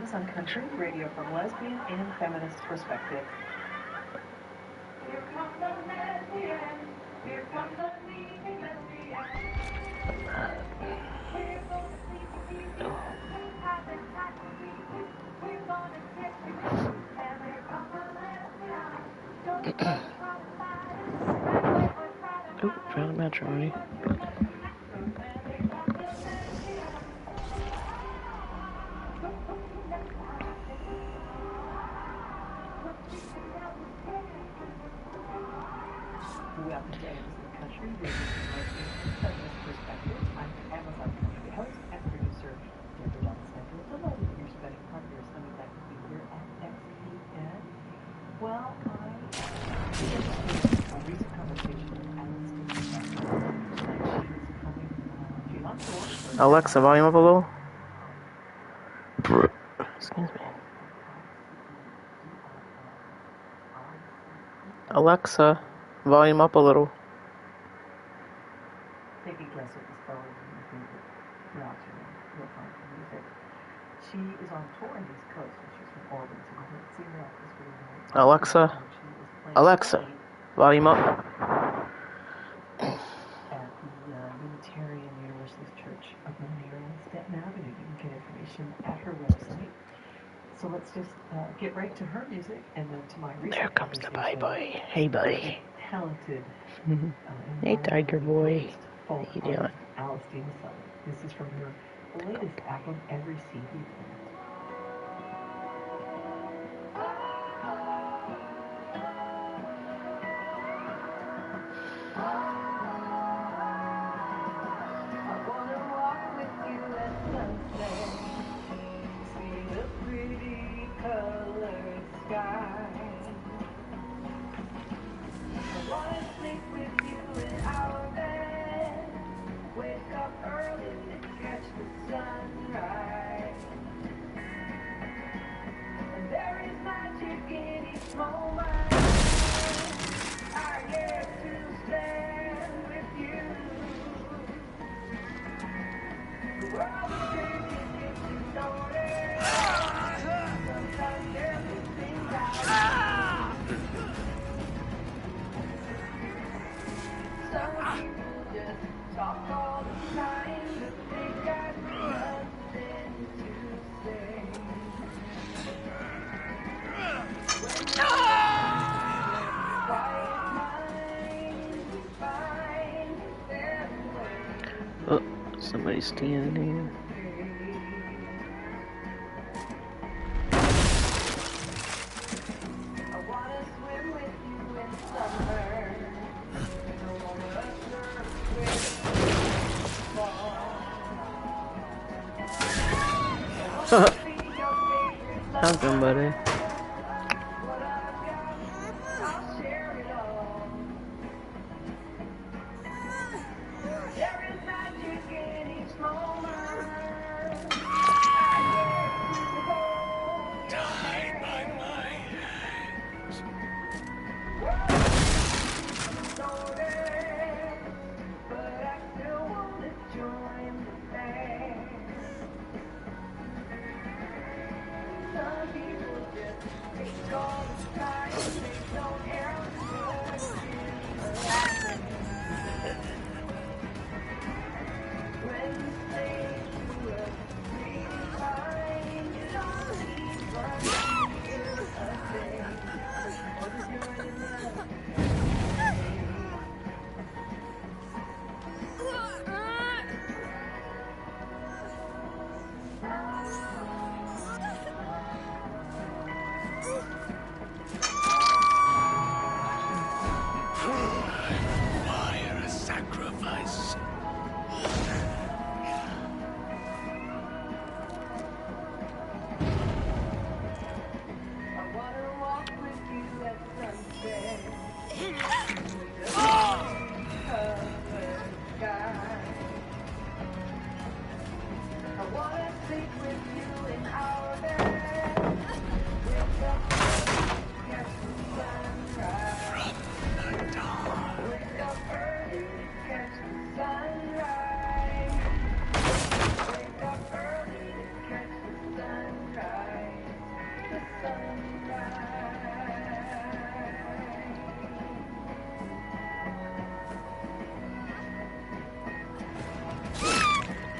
Amazon Country, radio from lesbian and feminist perspective. Here comes the lesbian, here comes the leading lesbian. We're gonna sleep with you, have a time to be. We're gonna get you, and here comes the lesbian. Don't try to fight us, oh, found a match already. Welcome to Amazon Country, radio from lesbian perspective. I'm Amazon Country host and producer Deborah Johnson. Delighted you're spending part of your Sunday night with me here at XPN. Well, I a recent conversation with Alice she was coming a few months ago. Alexa, volume up a little. Excuse me. Alexa, volume up a little. Take a guess at the spelling of your favorite browser and you'll find the music. She is on tour on the East Coast and she's from Oregon, so you haven't seen her at this video. Alexa, volume up. At the Unitarian Universalist Church of Mary on Staten Avenue. You can get information at her website. So let's just get right to her music and then to my recent There comes the bye boy. Hey, buddy. Talented. Hey, tiger boy. How you doing? Alice Stevenson. This is from her latest album, Every Seed We Plant. I wanna walk with you at sunset, see the pretty colored sky. I wanna sleep with you in our bed, wake up early to catch the sunrise. And there is magic in each moment I get to spend with you. The world is changing into notice. Sometimes everything I do. Some people just talk all the time, but they got nothing to say. Quiet mind, find their way. Oh, somebody's standing here. I wanna swim with you in summer. I wanna surf with fall. I wanna be your favorite lover. How's buddy? What I've got, I'll share it all. There is magic in each moment. I get to hold your hand. But I still wanna join the band. Some people just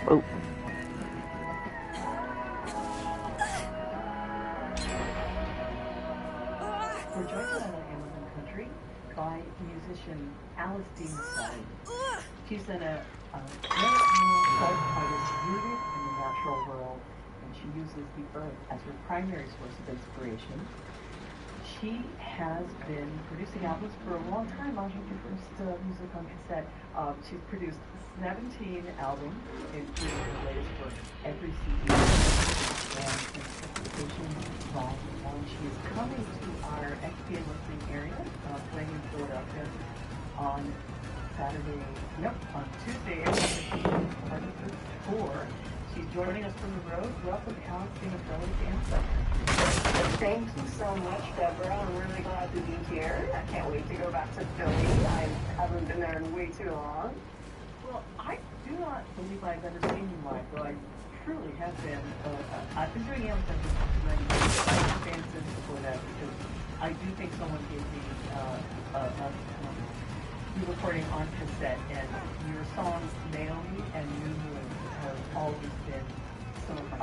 Oh. We're joined tonight on Amazon Country by musician Alice Dean. She's an folk artist rooted in the natural world, and she uses the earth as her primary source of inspiration. She has been producing albums for a long time. I'll your first music on cassette. She's produced 17 albums, including her latest work, Every CD, and Anticipation Volume 1. She is coming to our XPA listening area, playing in Philadelphia on Tuesday, April 15th, part of her tour. She's joining us from the road. Welcome, Alice Dean to Amazon. Thank you so much, Deborah. I'm really glad to be here. I can't wait to go back to Philly. I haven't been there in way too long. Well, I do not believe I've ever seen you live, though I truly have been. I've been doing Amazon since 1990. I've been fans since before that because I do think someone gave me a recording on cassette, and your songs Naomi and New Moon have always been some of my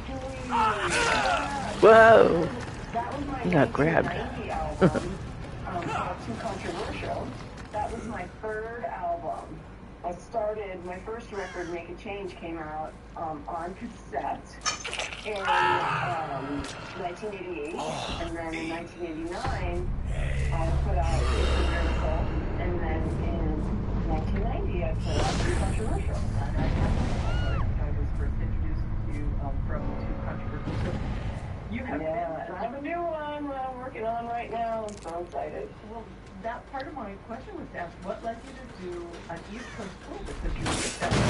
favorites. Whoa! That was my You got grabbed. 1990 album. Too controversial. That was my third album. I started, my first record, Make a Change, came out on cassette in 1988, and then in 1989, I put out It's a Miracle, and then in 1990, I put out Too Controversial. I was first introduced to you from Too Controversial. So you have I have a new one that I'm working on right now. I'm so excited. Well, that part of my question was to ask, what led you to do an East Coast tour? Because you did that you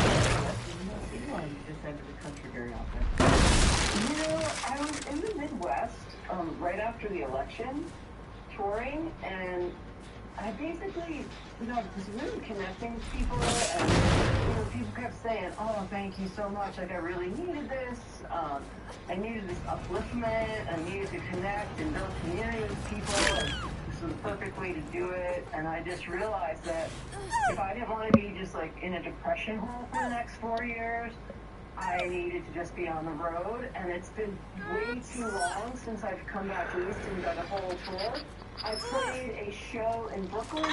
don't see one this end of the country very often. You know, I was in the Midwest right after the election, touring, and I basically, was really connecting with people, and, people kept saying, oh, thank you so much, like, I really needed this, I needed this upliftment, I needed to connect and build community with people, and this was the perfect way to do it, and I just realized that if I didn't want to be just, like, in a depression hole for the next 4 years, I needed to just be on the road, and it's been way too long since I've come back east and done a whole tour. I played a show in Brooklyn in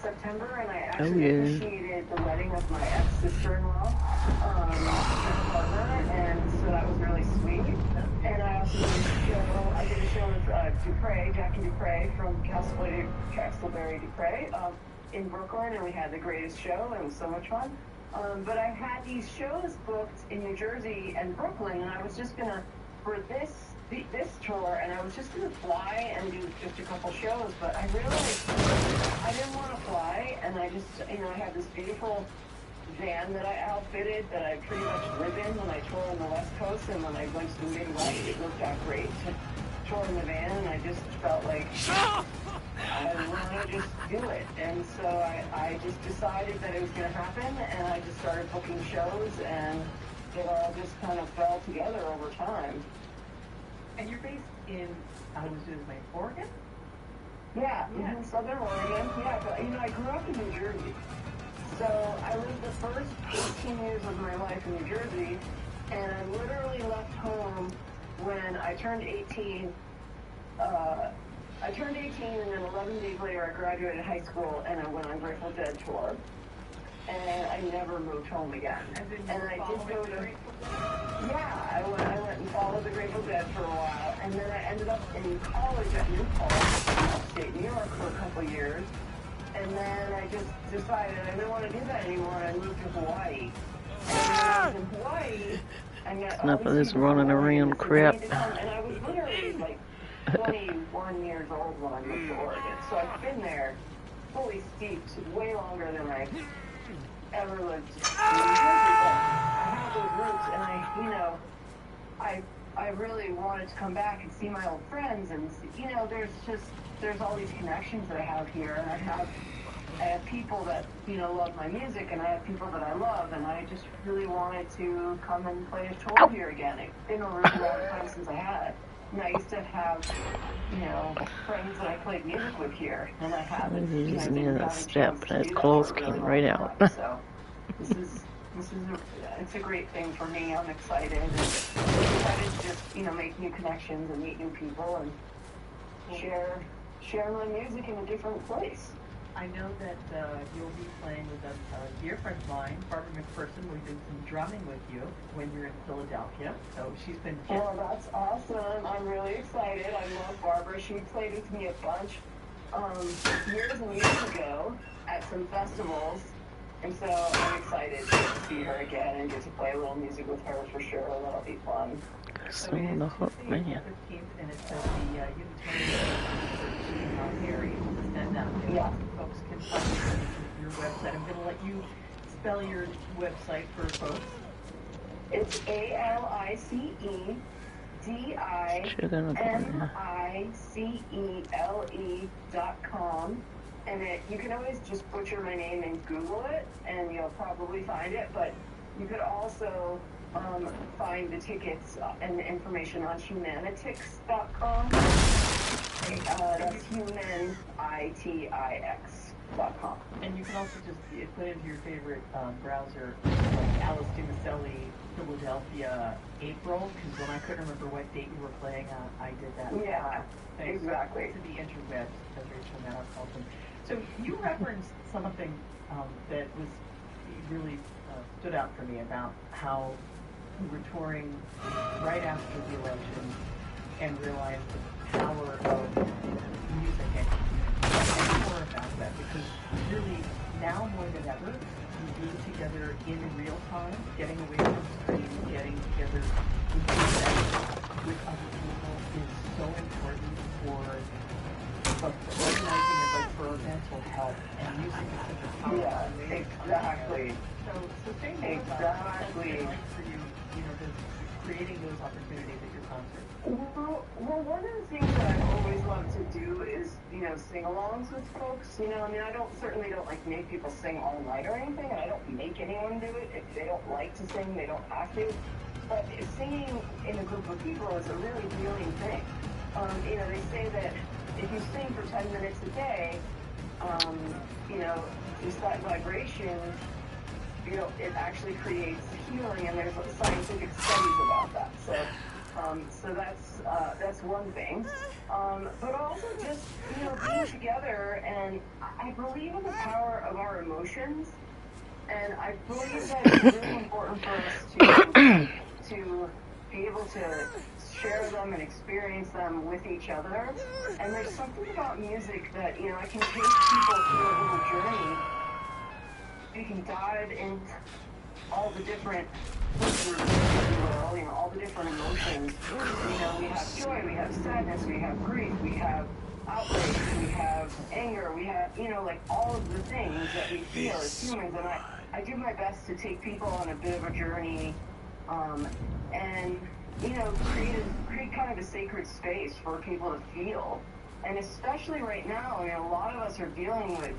September, and I actually officiated the wedding of my ex-sister-in-law, her partner, and so that was really sweet. And I also did a show with Jackie Dupre from Castleberry Dupre in Brooklyn, and we had the greatest show, and it was so much fun. But I had these shows booked in New Jersey and Brooklyn, and I was just gonna, for this tour, and I was just gonna fly and do just a couple shows, but I realized I didn't want to fly, and I just, I had this beautiful van that I outfitted that I pretty much live in when I tour on the West Coast, and when I went to the Midwest, it worked out great to tour in the van, and I just felt like I want to just do it. And so I just decided that it was going to happen, and I just started booking shows, and it all just kind of fell together over time. And you're based in, Oregon? Yeah, in Southern Oregon. Yeah, but, I grew up in New Jersey. So I lived the first 18 years of my life in New Jersey, and I literally left home when I turned 18. I turned 18, and then 11 days later, I graduated high school, and I went on Grateful Dead tour. And I never moved home again. And I did go to... Yeah, I went and followed the Grateful Dead for a while, and then I ended up in college at New Paltz, in upstate New York, for a couple years. And then I just decided I didn't want to do that anymore, and I moved to Hawaii. And when I was in Hawaii, I met Enough of this running around crap. And I was literally, 21 years old when I moved to Oregon. So I've been there fully steeped way longer than I ever lived in New Jersey. But I have those roots, and I really wanted to come back and see my old friends, and there's all these connections that I have here, and I have people that love my music, and I have people that I love, and I just really wanted to come and play a tour here again. It's been a really long time since I had. nice to have, friends that I played music with here, and I haven't. You just I didn't needed a have a step, chance and to his do that clothes for a really came long right out. time. So it's a great thing for me. I'm excited and excited to just make new connections and meet new people and share my music in a different place. I know that you'll be playing with a dear friend of mine, Barbara McPherson. We've done some drumming with you when you're in Philadelphia. So she's been... Oh, that's awesome. I'm really excited. I love Barbara. She played with me a bunch years and years ago at some festivals. And so I'm excited to see her again and get to play a little music with her for sure. That'll be fun. So it is Tuesday, April 15th, and it's at the Unitarian Church Mary. And folks can find your website. I'm going to let you spell your website for folks. It's ALICEDIMICELE.com. And you can always just butcher my name and Google it, and you'll probably find it. But you could also find the tickets and the information on humanitix.com. That's humanitix.com. And you can also just put into your favorite browser, like Alice Dumaselli, Philadelphia, April, because when I couldn't remember what date you were playing, I did that. Yeah, exactly. To the interwebs, as Rachel now calls them. So you referenced something that was really stood out for me about how you were touring right after the election and realized the power of music and more about that, because really now more than ever, being together in real time, getting away from the screen, getting together with other people is so important for both organizing and like for mental health, and music is such a powerful way. Exactly. So say more about what it's like for you, creating those opportunities at your concerts. Well, one of the things that I've always loved to do is, sing-alongs with folks. I certainly don't like make people sing all night or anything, and I don't make anyone do it. If they don't like to sing, they don't have to. But singing in a group of people is a really healing thing. They say that if you sing for 10 minutes a day, just that vibration, it actually creates healing, and there's scientific studies about that. So that's one thing. But also just, being together, and I believe in the power of our emotions, and I believe that it's really important for us to be able to share them and experience them with each other. And there's something about music that, I can take people through a little journey. We can dive into all the different all the different emotions. We have joy, we have sadness, we have grief, we have outrage, we have anger, we have, all of the things that we feel as humans. And I do my best to take people on a bit of a journey, and, create kind of a sacred space for people to feel. And especially right now, a lot of us are dealing with,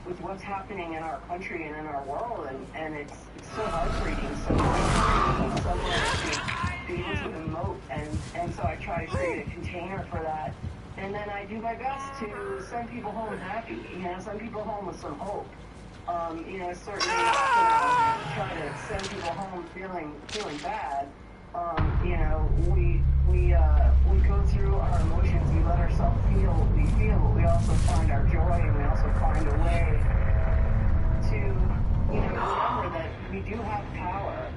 with what's happening in our country and in our world, and it's so heartbreaking. So I need somewhere to be able to emote, and so I try to create a container for that. And then I do my best to send people home happy, send people home with some hope. Certainly not try to send people home feeling bad. We go through our emotions, we let ourselves feel what we feel, but we also find our joy, and we also find a way to, remember that we do have power.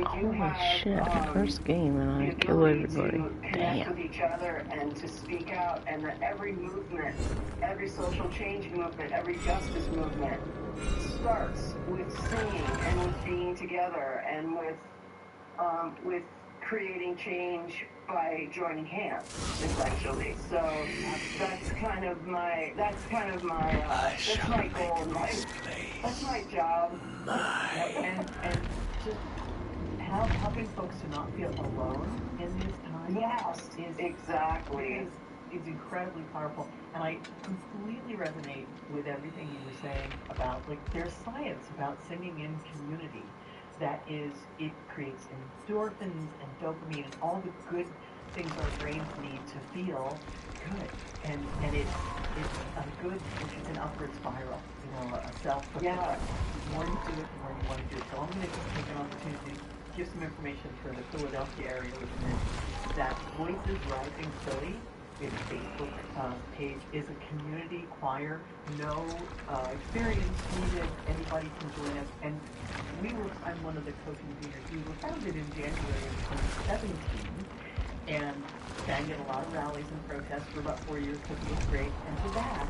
Holy shit, first game and I kill everybody. To connect with each other and to speak out, and that every movement, every social change movement, every justice movement starts with singing and with being together and with creating change by joining hands, essentially. So that's kind of my goal in life. That's my job. And just helping folks to not feel alone in this time. Yes, exactly. Is incredibly powerful. And I completely resonate with everything you were saying about, there's science about singing in community. that is, it creates endorphins and dopamine and all the good things our brains need to feel good. And it's a good, it's an upward spiral, you know, a self-fulfilling. Yeah. The more you do it, the more you want to do it. So I'm going to just take an opportunity to give some information for the Philadelphia area listeners that Voices Rising Philly, its Facebook page, is a community choir. No experience needed. Anybody can join us. And I'm one of the co-conveners. We were founded in January of 2017 and sang at a lot of rallies and protests for about 4 years because it was great. And for that,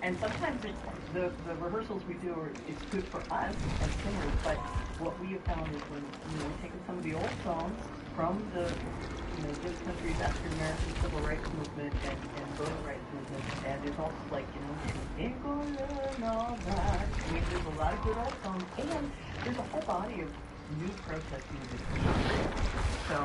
and sometimes it's the rehearsals we do it's good for us as singers, but what we have found is when we've taken some of the old songs from the this country's African American civil rights movement and voter rights movement, and it's also like, ain't gonna learn all that. I mean, there's a lot of good old songs, and there's a whole body of new protest music. So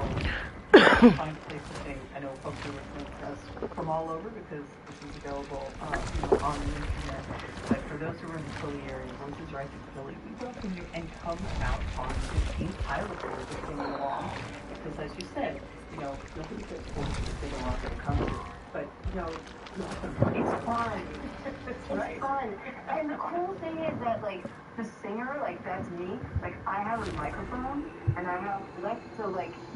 find a place to sing. I know folks are listening to us from all over because this is available on the internet. But for those who are in the Philly area, Voices Rising Philly, we welcome you and come out on 15th. I look forward to singing along because, as you said, nobody gets forced to sing along at a concert. But it's fun. It's fun. And the cool thing is that, like, the singer, like, that's me. Like, I have a microphone, and I have,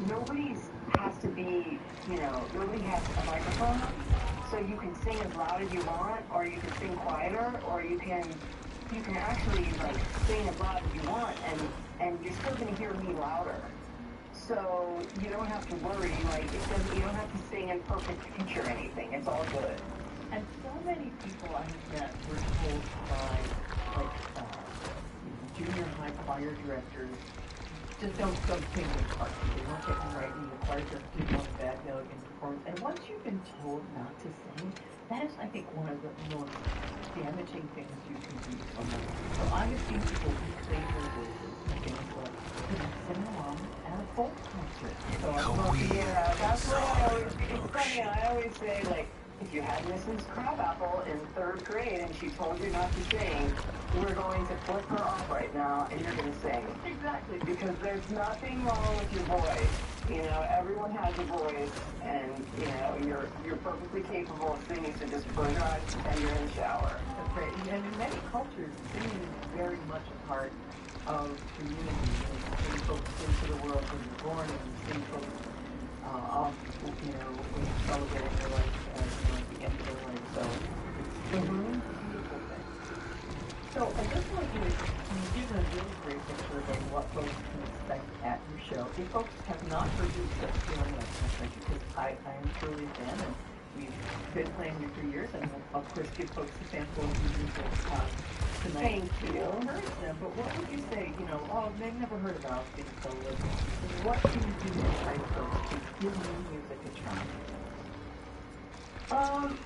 nobody has to be, nobody has a microphone. So you can sing as loud as you want, or you can sing quieter, or you can actually, like, sing as loud as you want, and you're still going to hear me louder. So you don't have to worry, you don't have to sing in perfect pitch or anything. It's all good. And so many people I have met were told by, junior high choir directors, just don't sing in parts. They won't get you right, and the choir just didn't want a bad note in performance. And once you've been told not to sing, that is, I think, one of the most damaging things you can do to someone. So I have seen people reclaim their voices against sing along at a folk concert. So that's what it's funny, I always say, like, if you had Mrs. Crabapple in 3rd grade and she told you not to sing, we're going to flip her off right now and you're going to sing. Exactly. Because there's nothing wrong with your voice. Everyone has a voice, and, you're perfectly capable of singing, so just close your eyes and pretend you're in the shower. That's right. And in many cultures, singing is very much a part of community. Sing folks into the world when you're born, and sing folks off, when you're celebrating their life at the end of their life. So it's a beautiful thing. So I just want to give a really great picture of what folks can expect at your show. If folks have not heard you just feeling like thank you, because I am truly a fan, and we've been playing you for years, and we'll, of course, give folks a sample of your music tonight. Thank you. Encourage them, but what would you say, they've never heard about being soloist. What can you do to entice folks to give new music a try?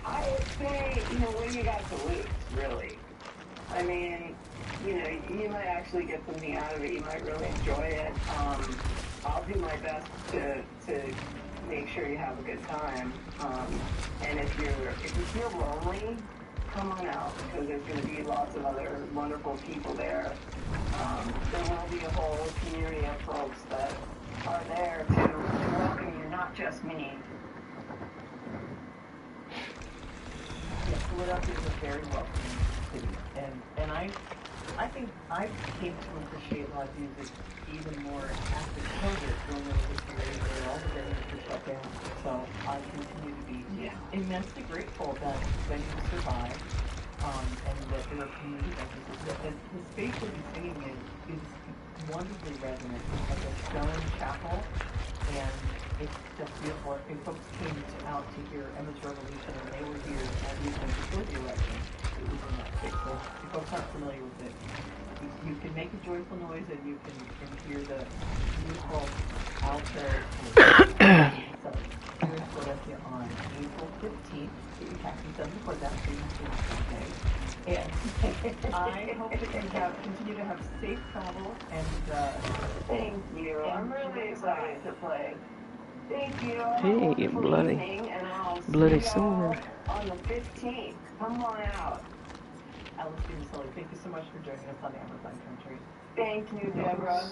I would say, what do you got to lose, really? I mean, you might actually get something out of it. You might really enjoy it. I'll do my best to make sure you have a good time. And if you feel lonely, come on out, because there's going to be lots of other wonderful people there. There will be a whole community of folks that are there to welcome you, not just me. Yes, Philadelphia is a very welcoming city, and I think I came to appreciate live music even more after COVID, when there was a period where all the venues were shut down. So I continue to be immensely grateful that venues survived, and that there are community venues. The space where you're singing is wonderfully resonant. It's like a stone chapel, and it's just beautiful. If folks came out to hear Emma's Revolution, and they were here at the event before the election, it was in that space. So if folks aren't familiar with it, you can make a joyful noise, and you can hear the beautiful alto. So here's Philadelphia on April 15th. Get your taxis done before that, so you can Sunday. And I hope that you continue to have safe travel, and thank you. I'm really excited to play. Thank you. Hey, bloody sword. On the 15th. Come on out. Alice Sully, thank you so much for joining us on Amazon Country. Thank you, Deborah.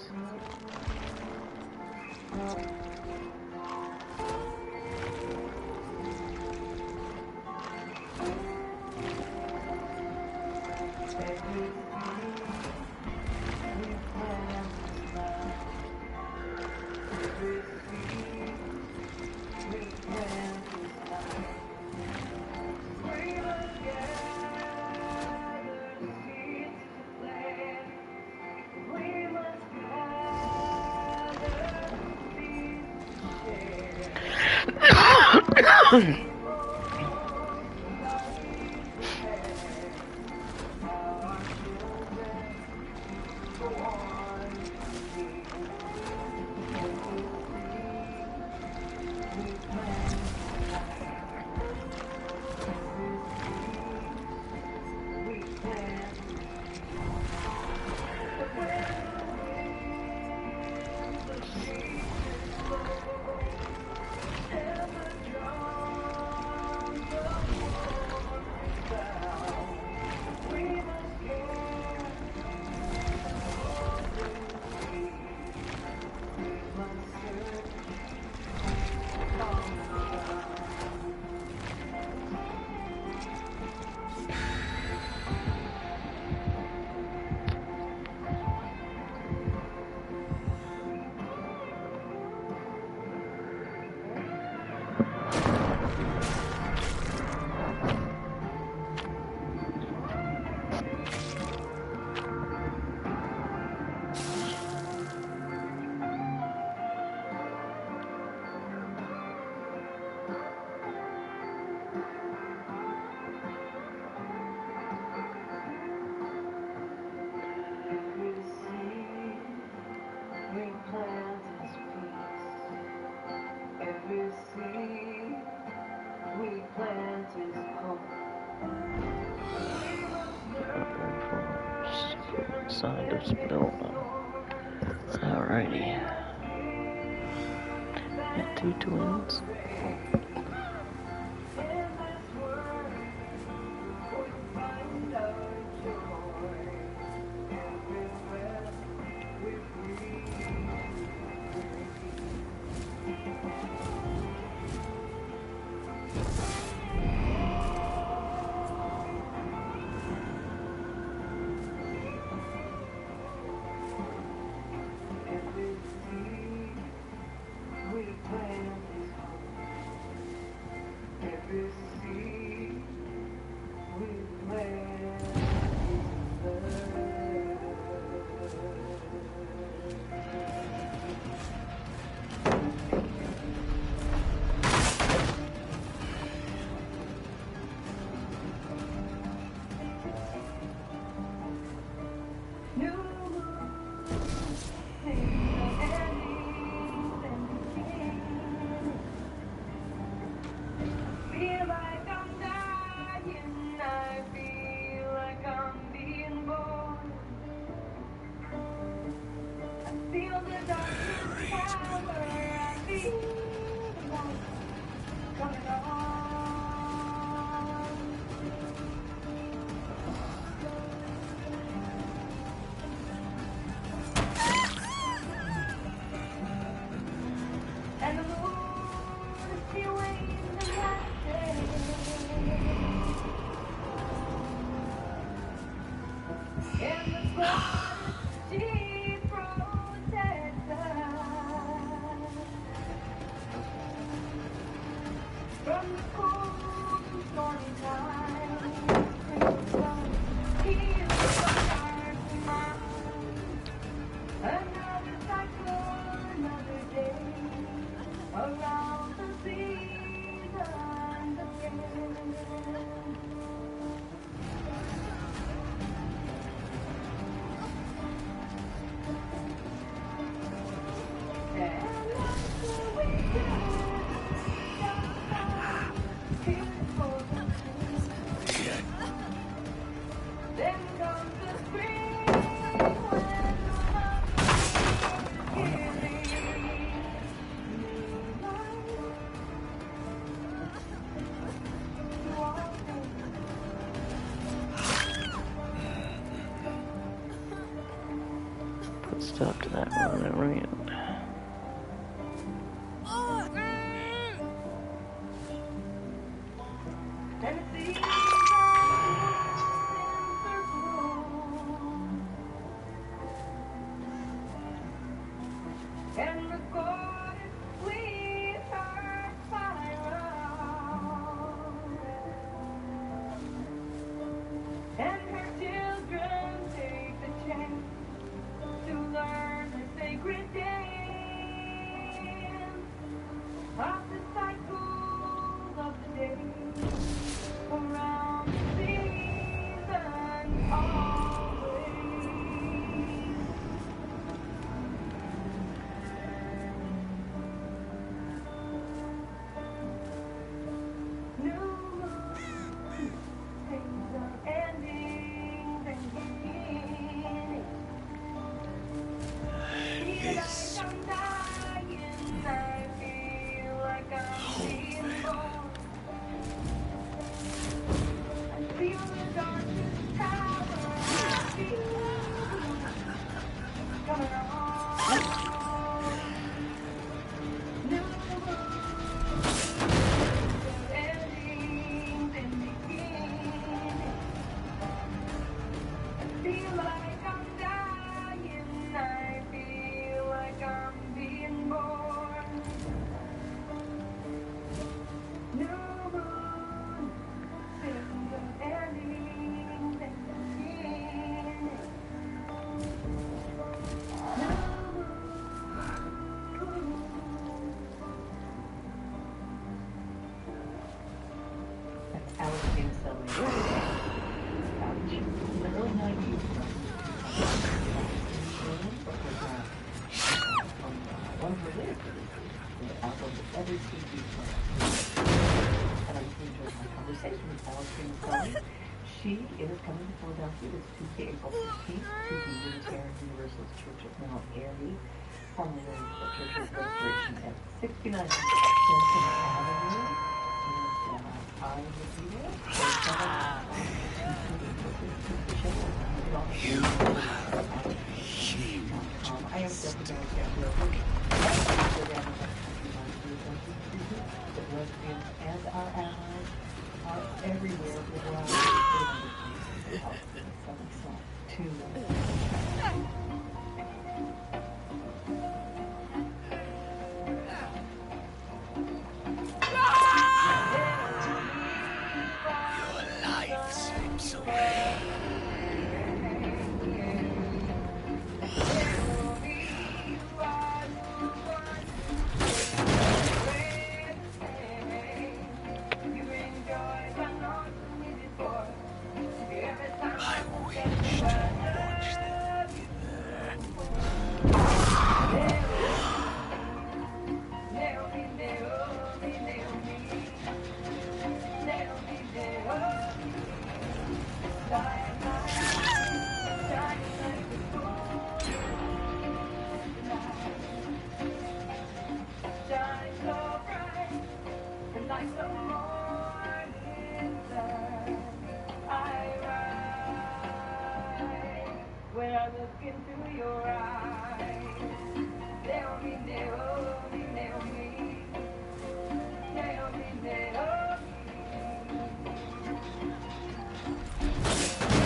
Sign of spell. Alrighty. Got 2 twins. Stop to that one around. And recorded sweetheart spiral, and her children take the chance to learn the sacred dance of the cycles of the day around the season always. New moon, things are ending and beginning. Feel like I'm dying, I feel like I'm being born. I feel the darkest power, I feel coming on. New moon, endings and beginnings. Feel like I'm dying, I feel like I'm being born. New moon, things are ending and beginning. New moon. That's Alex James Selling. Ouch. In the early 90s, one of her lyrics is the album Every TV Player. And I really enjoyed my conversation with Alex James Selling. She is coming to Philadelphia this Tuesday, April 15th, to the Unitarian Universalist Church of Mount Airy, formerly known as the Church of Restoration at 69 Jensen Avenue. And I will be there. I am definitely going to get real quick. The lesbians and our allies are everywhere around the world. Tune in. When I look into your eyes, nail me, nail me, nail me, nail me, nail me.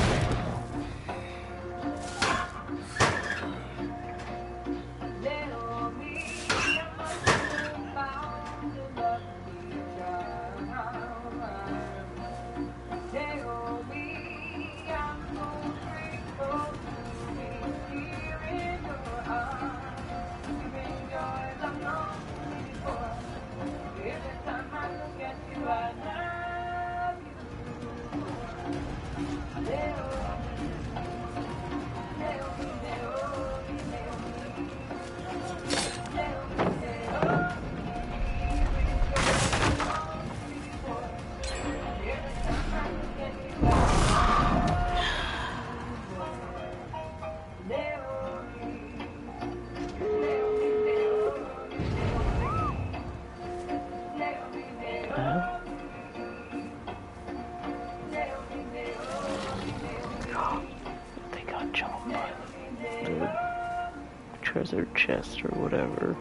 treasure chest or whatever.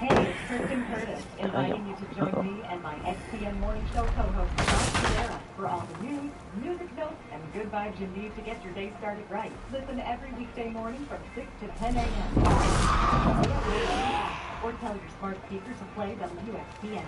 Hey, it's Kristen Curtis, inviting you to join me and my XPN Morning Show co-host, Sarah, for all the news, music notes, and good vibes you need to get your day started right. Listen every weekday morning from 6 to 10 a.m. Or tell your smart speaker to play WXPN.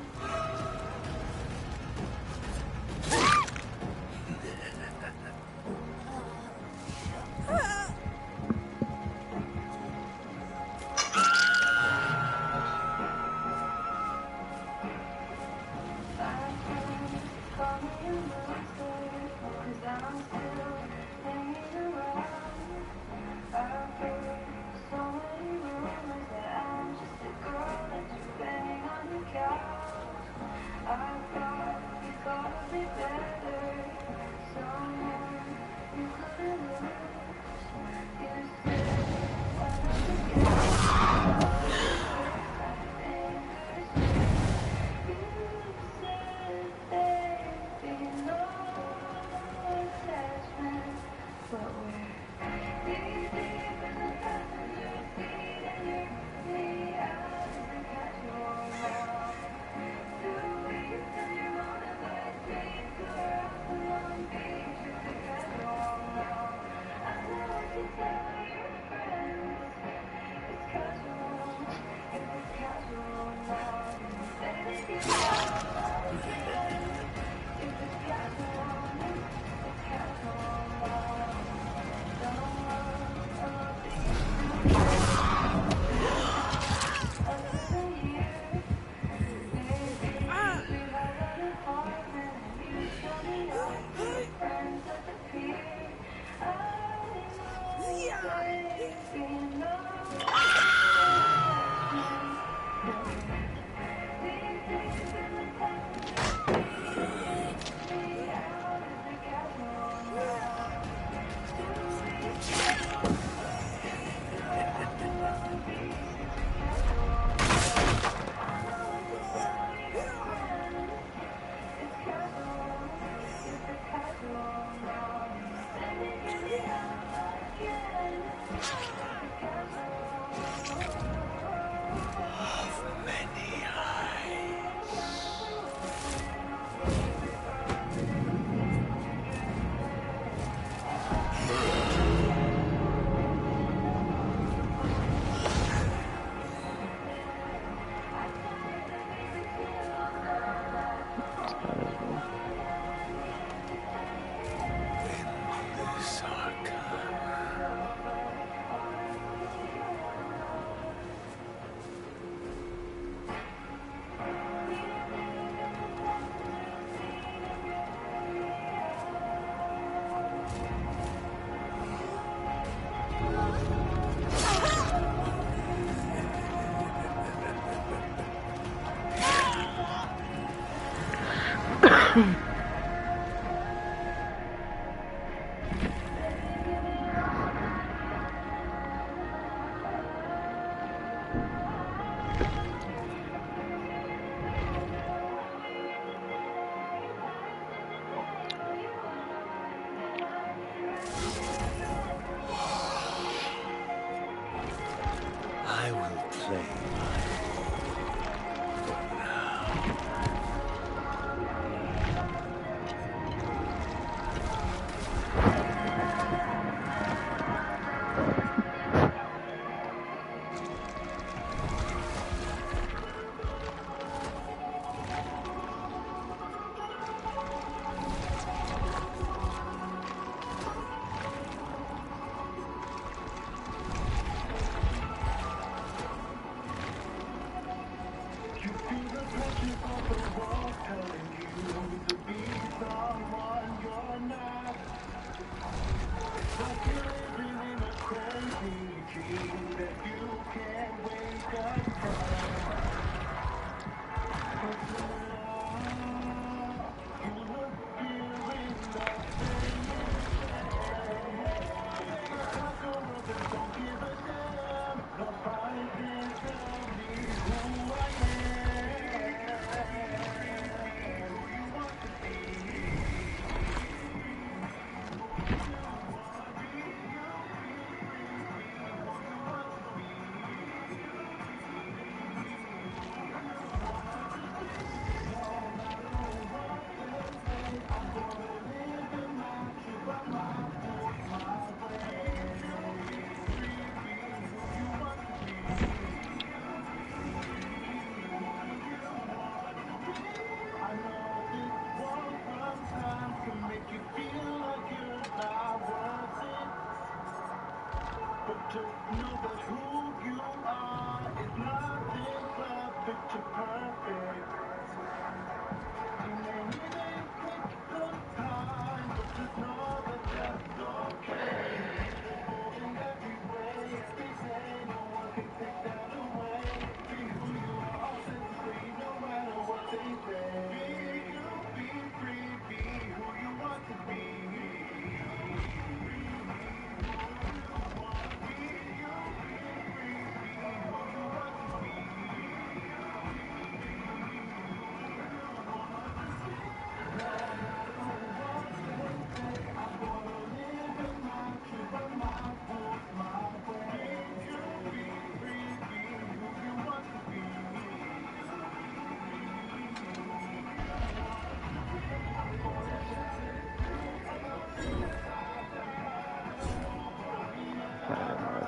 I will play my role for now.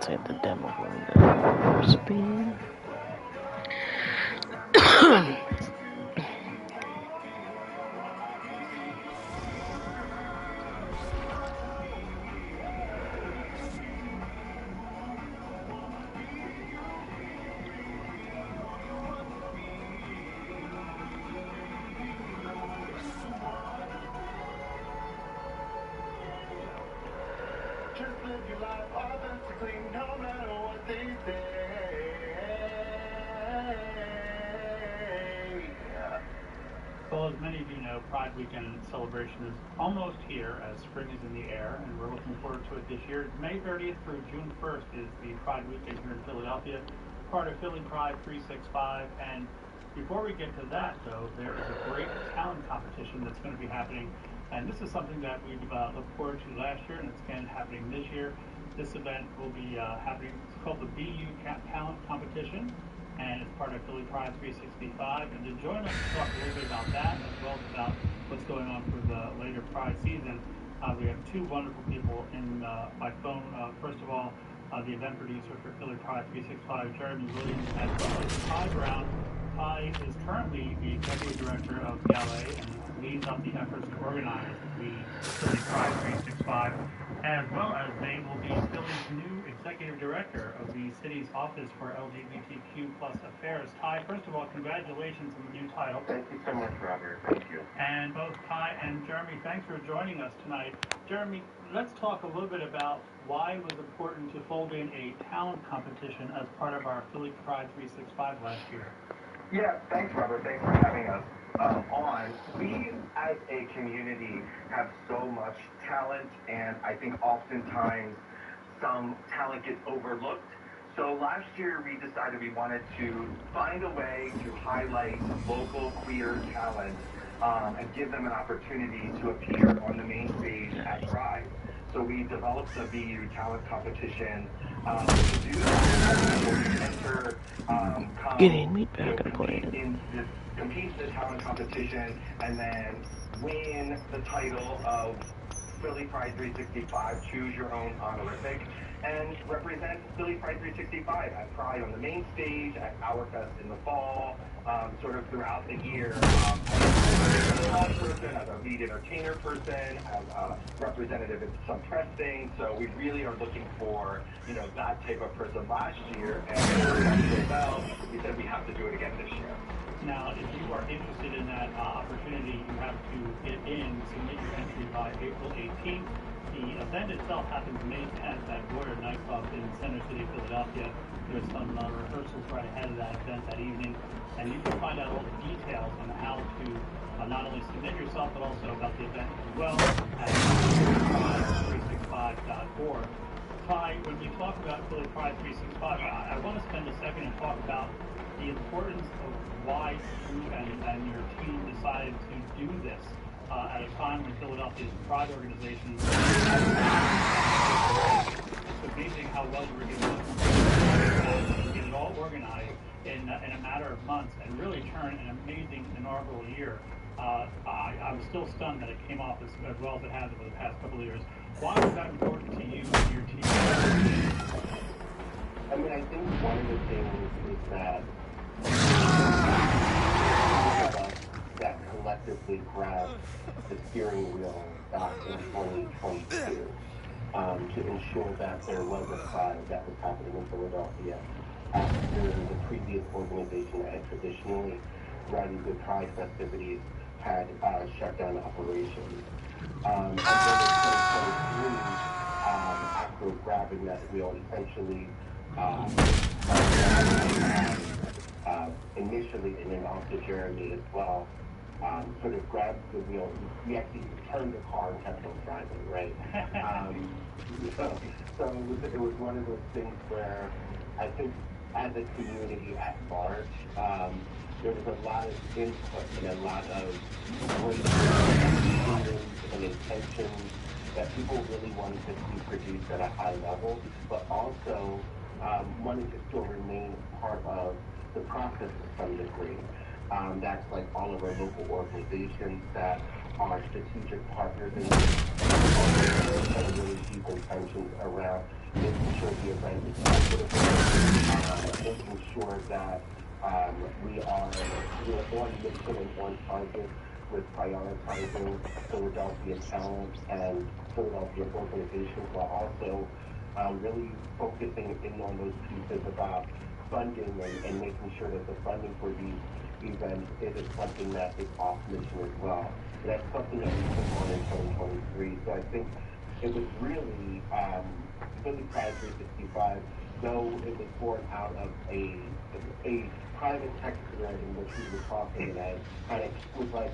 at the demo room. Spin. Just live your life authentically, no matter what they say. Well, as many of you know, Pride Weekend celebration is almost here as spring is in the air, and we're looking forward to it this year. May 30th through June 1st is the Pride Weekend here in Philadelphia, part of Philly Pride 365. And before we get to that, though, there is a great talent competition that's going to be happening. And this is something that we've looked forward to last year, and it's again happening this year. This event will be happening. It's called the BU Talent Competition, and it's part of Philly Pride 365. And to join us to talk a little bit about that, as well as about what's going on for the later Pride season, we have two wonderful people in my phone. First of all, the event producer for Philly Pride 365, Jeremy Williams, as well as Ty Brown. Ty is currently the executive director of BLA and leads up the efforts to organize the Philly Pride 365, as well as they will be Philly's new executive director of the city's Office for LGBTQ plus affairs. Ty, first of all, congratulations on the new title. Thank you so much, Robert. Thank you. And both Ty and Jeremy, thanks for joining us tonight. Jeremy, let's talk a little bit about why it was important to fold in a talent competition as part of our Philly Pride 365 last year. Yeah, thanks, Robert. Thanks for having us on. We, as a community, have so much talent, and I think oftentimes some talent gets overlooked. So last year, we decided we wanted to find a way to highlight local queer talent and give them an opportunity to appear on the main stage at Pride. So we developed the BU talent competition to do that. Getting meat back and playing. Compete in the talent competition and then win the title of Philly Pride 365, choose your own honorific, and represent Philly Pride 365 at Pride on the main stage, at Hourfest in the fall, sort of throughout the year. As a talk person, as a lead entertainer person, as a representative in some press things. So we really are looking for, that type of person last year, and we said we have to do it again this year. Now, if you are interested in that opportunity, you have to get in, submit your entry by April 18th. The event itself happens May 10th at Warrior Nightclub in Center City, Philadelphia. There's some rehearsals right ahead of that event that evening, and you can find out all the details on how to not only submit yourself, but also about the event as well at phillypride365.org. Ty, when we talk about Philly Pride 365, I want to spend a second and talk about the importance of why you and your team decided to do this at a time when Philadelphia's Pride organizations. It's amazing how well you were able to get it all organized in a matter of months and really turn an amazing inaugural year. I was still stunned that it came off as well as it has over the past couple of years. Why was that important to you and your team? I mean, I think one of the things is that that collectively grabbed the steering wheel back in 2022 to ensure that there was a Pride that was happening in Philadelphia after the previous organization that had traditionally run the Pride festivities had shut down operations. And then in 2023, after grabbing that wheel, essentially initially, and then also Jeremy as well, sort of grabbed the wheel. We actually turned the car and kept on driving, right? So it was one of those things where I think as a community at large, there was a lot of input and a lot of great feelings and intentions that people really wanted to see produced at a high level, but also wanted to still remain part of the process to some degree. That's like all of our local organizations that are strategic partners in this, really deep intentions around making sure the event is equitable, making sure that we are on mission and on target with prioritizing Philadelphia talent and Philadelphia organizations, while also really focusing in on those pieces about funding and making sure that the funding for these events is something that is off mission as well. That's something that we took on in 2023. So I think it was really Philly Pride 365, though it was born out of a private text thread in which we were talking, and I kind of was like,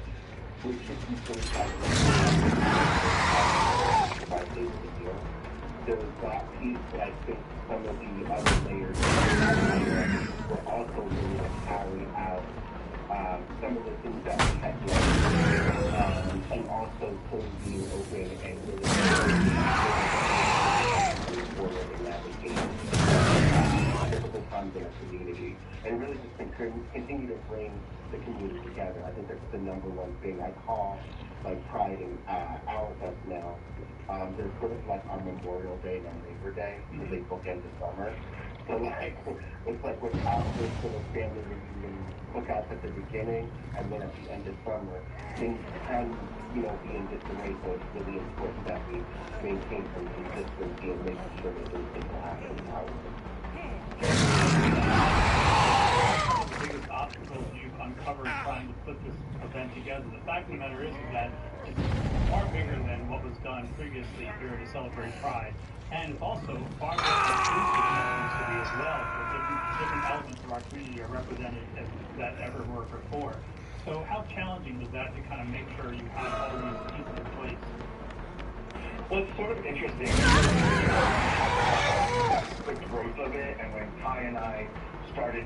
we should be Philly Pride 5 days of the year. There was that piece, but I think some of the other layers were also really to carry out some of the things that we had done, and also fully being open and really forward and navigating difficult times in our community, and really just continue to bring the community together. I think that's the number one thing. I call like Pride and our events now. There's sort of like our Memorial Day and our Labor Day, because they bookend the summer. So like, it's like with our sort of family reunion cookouts at the beginning, and then at the end of summer, things can, be in disarray. So it's really important that we maintain some consistency and making sure that those things will happen out. The biggest obstacles you've uncovered trying to put this event together. The fact of the matter is that it's far bigger than what was done previously here to celebrate Pride. And it's also far more inclusive in the city as well, where different elements of our community are represented that ever were before. So how challenging was that to kind of make sure you had all these pieces in place? Well, it's sort of interesting. The growth of it, and when Ty and I started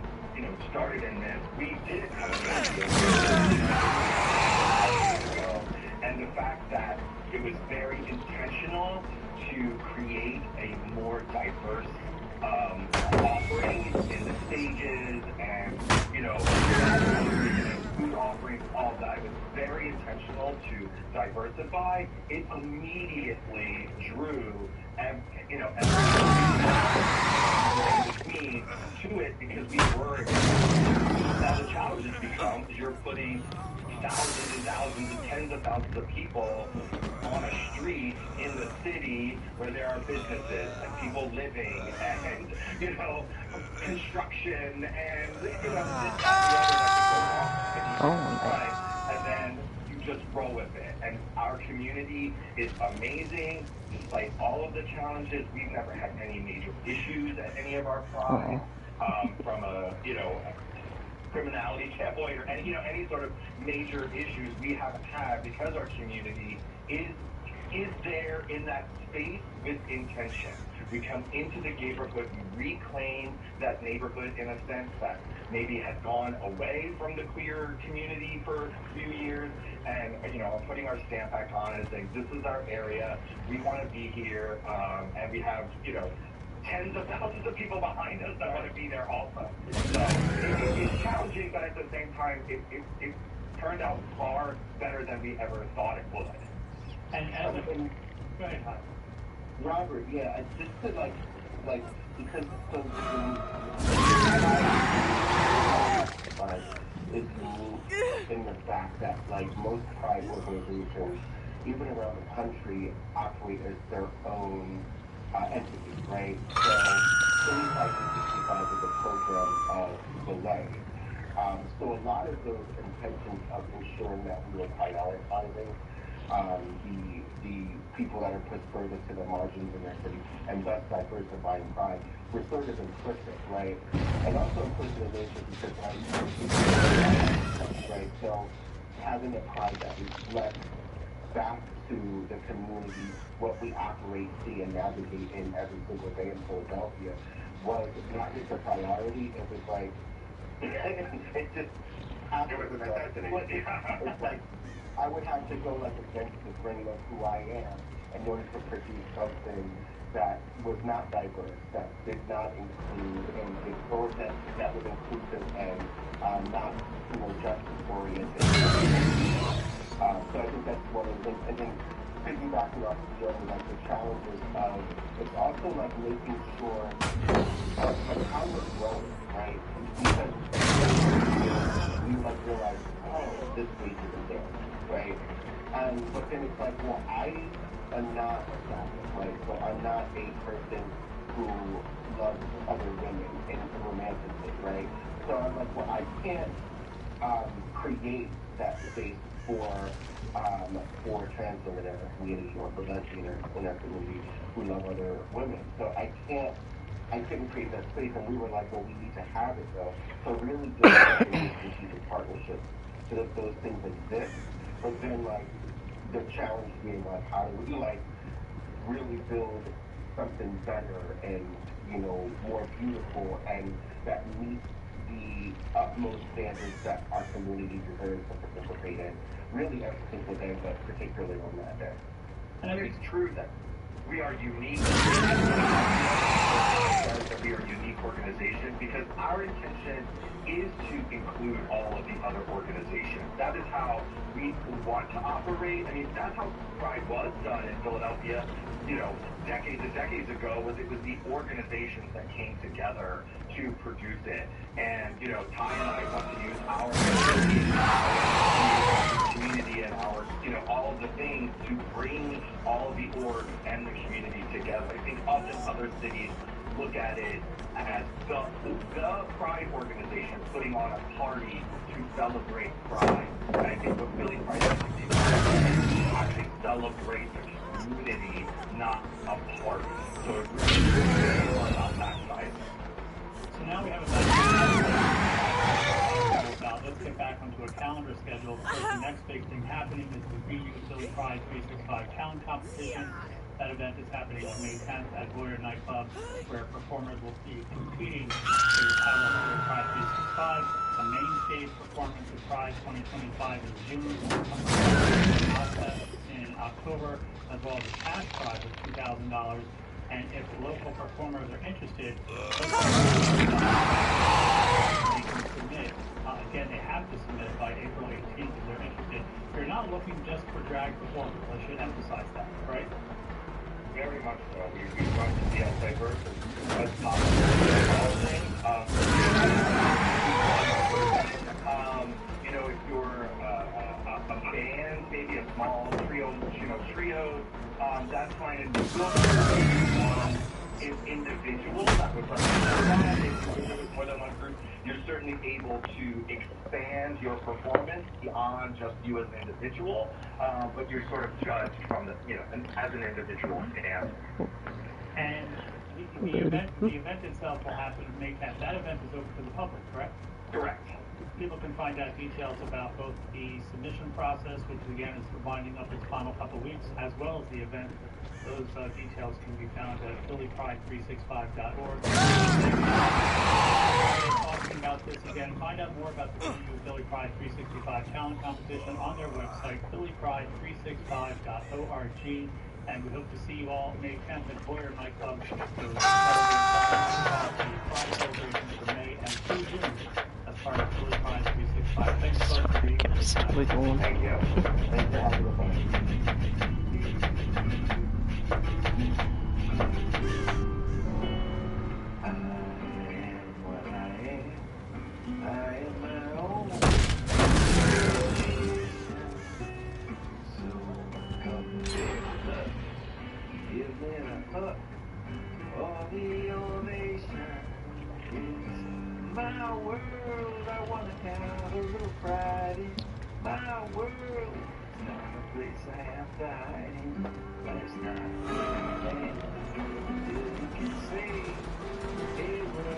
in this, we did have an idea. And the fact that it was very intentional to create a more diverse offering in the stages and, food offerings, all that. It was very intentional to diversify. It immediately drew, between to it, because we were, now the challenge has become, you're putting thousands and thousands and tens of thousands of people on a street in the city where there are businesses and people living and, construction and, this, that, the other that and then you just roll with it. And our community is amazing. Despite all of the challenges, we've never had any major issues at any of our prides, from a, criminality standpoint or any sort of major issues we haven't had, because our community is there in that space with intention. We come into the neighborhood, we reclaim that neighborhood in a sense that maybe had gone away from the queer community for a few years, and putting our stamp back on and saying, this is our area, we want to be here, and we have tens of thousands of people behind us that want to be there also. So it's challenging, but at the same time, it turned out far better than we ever thought it would. And go ahead, Todd. Robert, yeah, just to because so it's unique in the fact that most Pride organizations, even around the country, operate as their own entity, right? So Philly Pride 365 is a program of delay. So a lot of those intentions of ensuring that we were prioritizing the people that are put furthest to the margins in their city, and thus diversifying Pride, were sort of implicit, right? And also implicit in nature because right? So having a Pride that reflects back to the community what we operate, see, and navigate in every single day in Philadelphia was not just a priority. It was like it just happened. It was a necessity. It's like I would have to go against the grain of who I am in order to produce something that was not diverse, that did not include anything, or that was inclusive and not justice oriented. So I think that's one of the things. And then piggybacking off the other, like the challenges of, it's also like making sure of how we're growing, right? Because we like realize, oh, this space isn't there, right? But then it's like, well, I am not a Catholic, right? So I'm not a person who loves other women and romantically, right? So I'm like, well, I can't create that space for trans women in our community or for lesbian in our community who love other women. So I couldn't create that space, and we were like, well, we need to have it though. So really just like strategic partnerships so that those things exist. But then like the challenge being like, how do we like really build something better and, you know, more beautiful and that meets the utmost standards that our community deserves to participate in, really every single day, but particularly on that day. And it's true that we are unique. We are a unique organization because our intention is to include all of the other organizations. That is how we want to operate. I mean, that's how Pride was done in Philadelphia, you know, decades and decades ago. It was the organizations that came together to produce it. And, you know, Ty and I want to use our community and our, you know, all of the things to bring all of the orgs and the community together. I think often other cities look at it as the Pride organization putting on a party to celebrate Pride. And I think what Philly Pride is actually celebrate the community, not a party. So it really is more about that side. So now we have let's get back onto a calendar schedule. Of course, the next big thing happening is the BU Philly Pride 365 talent competition. That event is happening on May 10th at Boyer Nightclub, where performers will be competing for the title of Philly Pride 365. The main stage performance of Pride 2025 in June, in October, as well as a cash prize of $2,000. And if local performers are interested, they can submit. Again, they have to submit by April 18th if they're interested. You're not looking just for drag performers. I should emphasize that, right? Very much so. We want to be as diverse as possible. You know, if you're a band, maybe a small trio, trios, that's fine. If individuals that would represent, if there was more than one group, you're certainly able to expand your performance beyond just you as an individual, but you're sort of judged from the, you know, as an individual band. And the event itself will happen May 10th. That event is open to the public, correct? Correct. People can find out details about both the submission process, which again is winding up its final couple weeks, as well as the event. Those details can be found at phillypride365.org. Talking about this again, find out more about the Philly Pride 365 talent competition on their website, phillypride365.org. And we hope to see you all May 10th at Boyer Nightclub to celebrate the Pride celebrations for May and through June as part of Philly Pride 365. Thanks so much for being here. Thank you. Thanks for having us on. My world, I wanna have a little pride in. My world, it's not a place I have to hide in, but it's not anything you can say. Hey, what I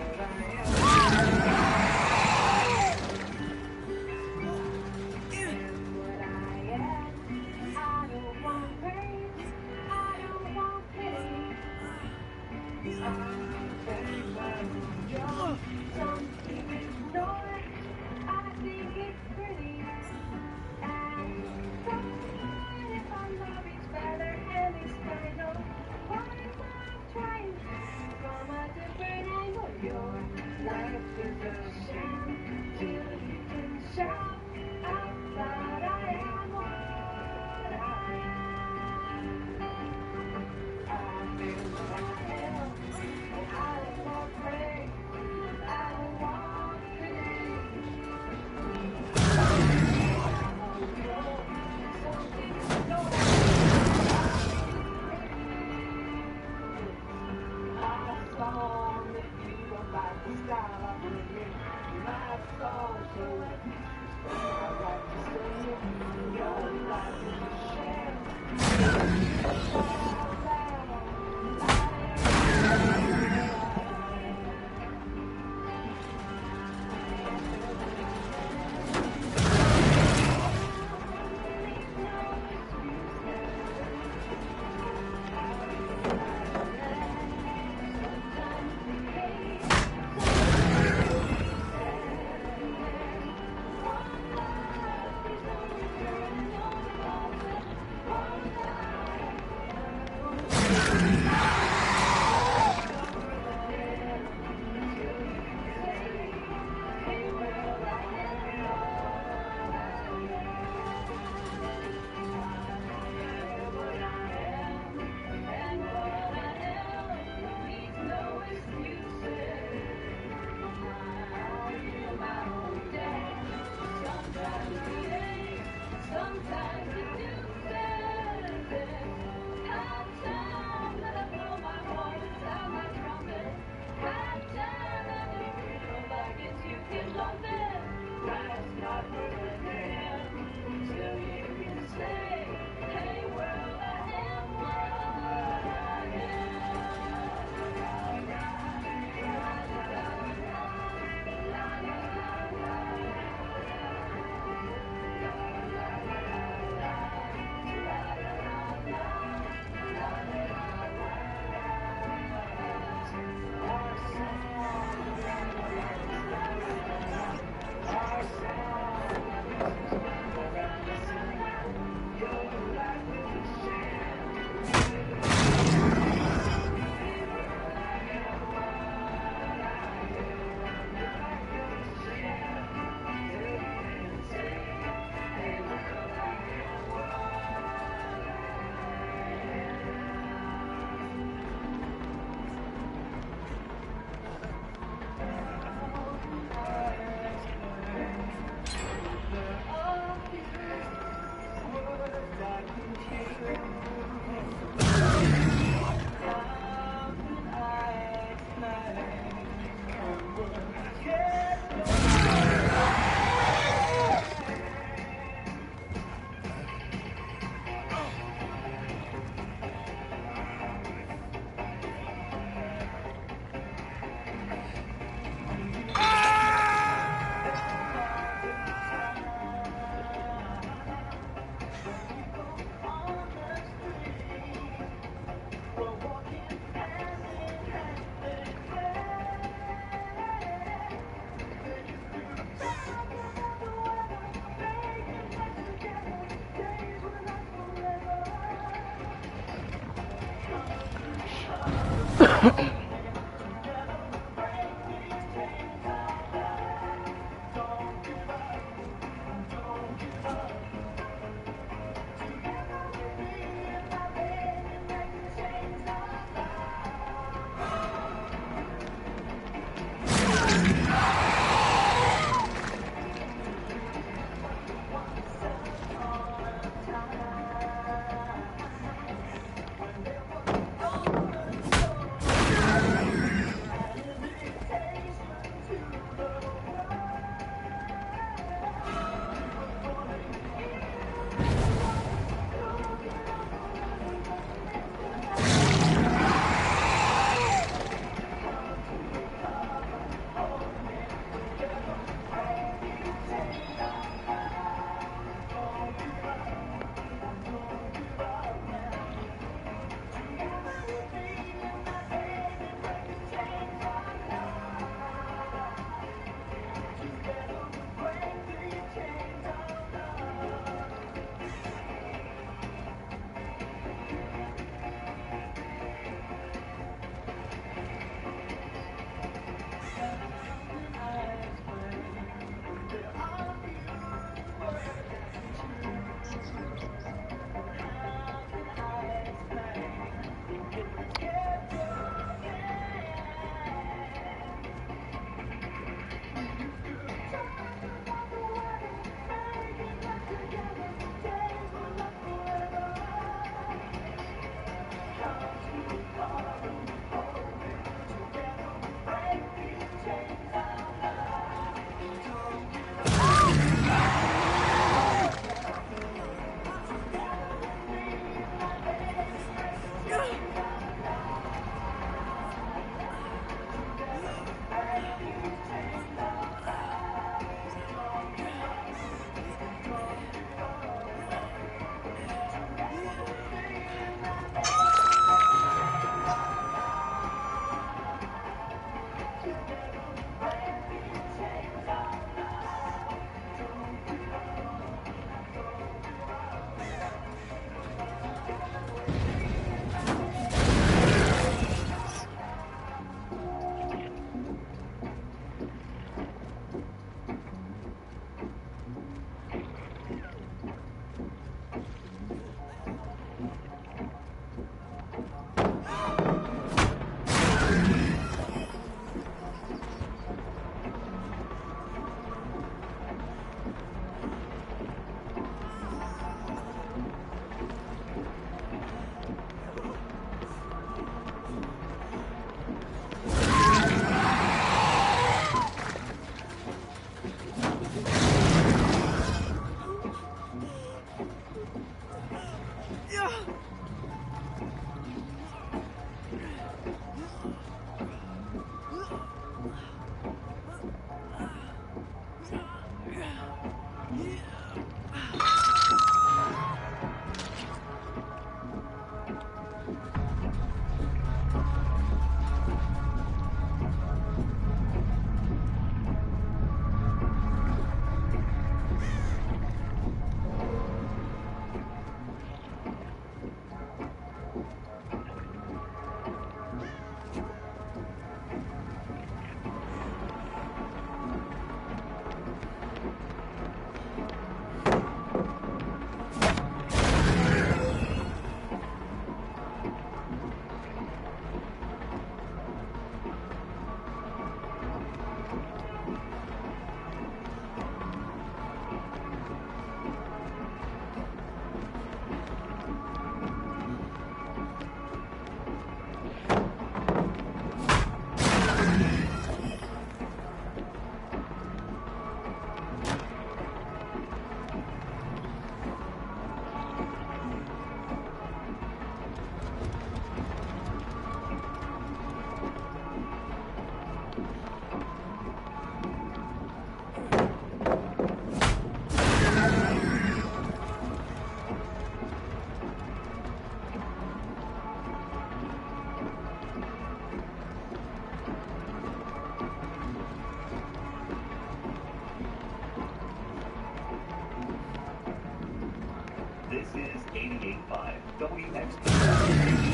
This is 88.5 WXPH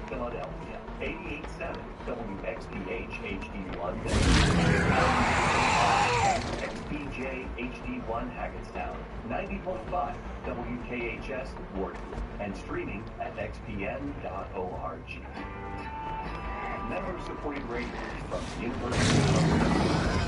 Philadelphia, 88.7 WXPH HD1 XPJ HD1 Hackettstown, 90.5 WKHS Wharton, and streaming at xpn.org. Member-supported radio from the University of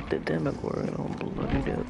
The Demogorgon blooded up.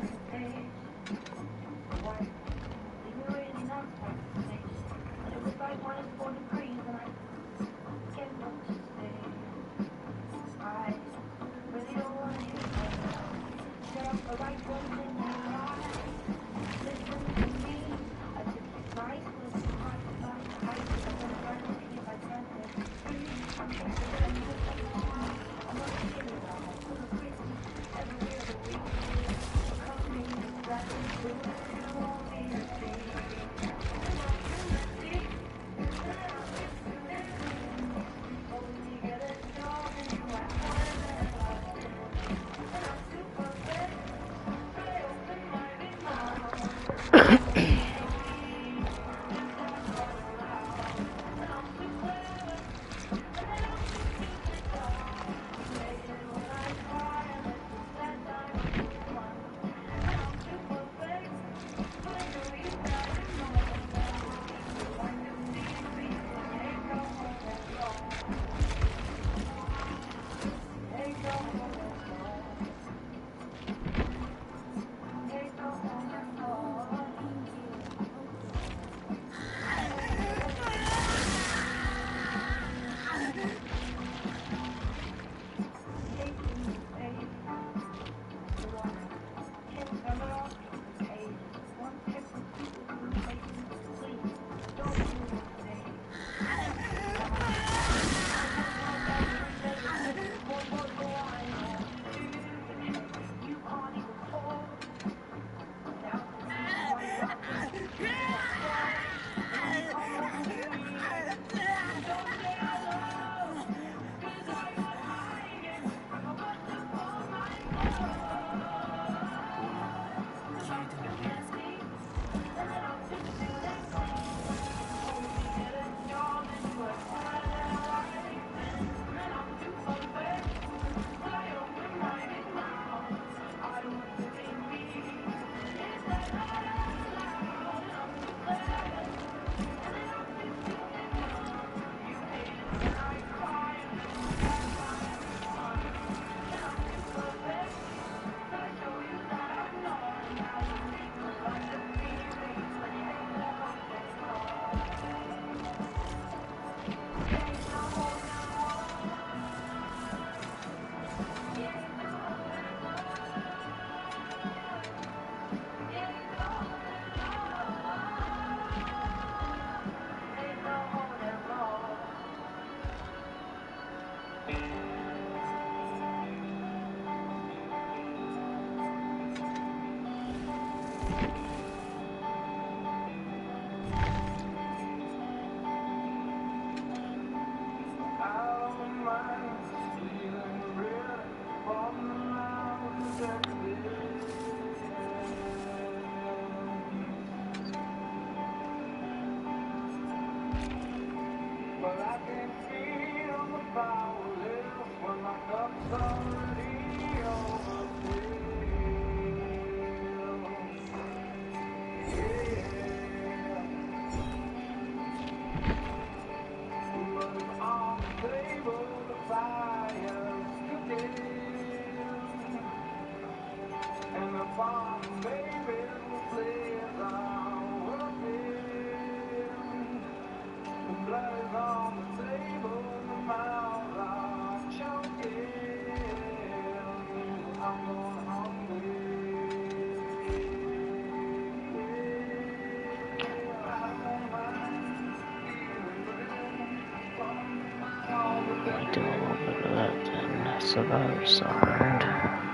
We do a little bit of that then. That's the other side.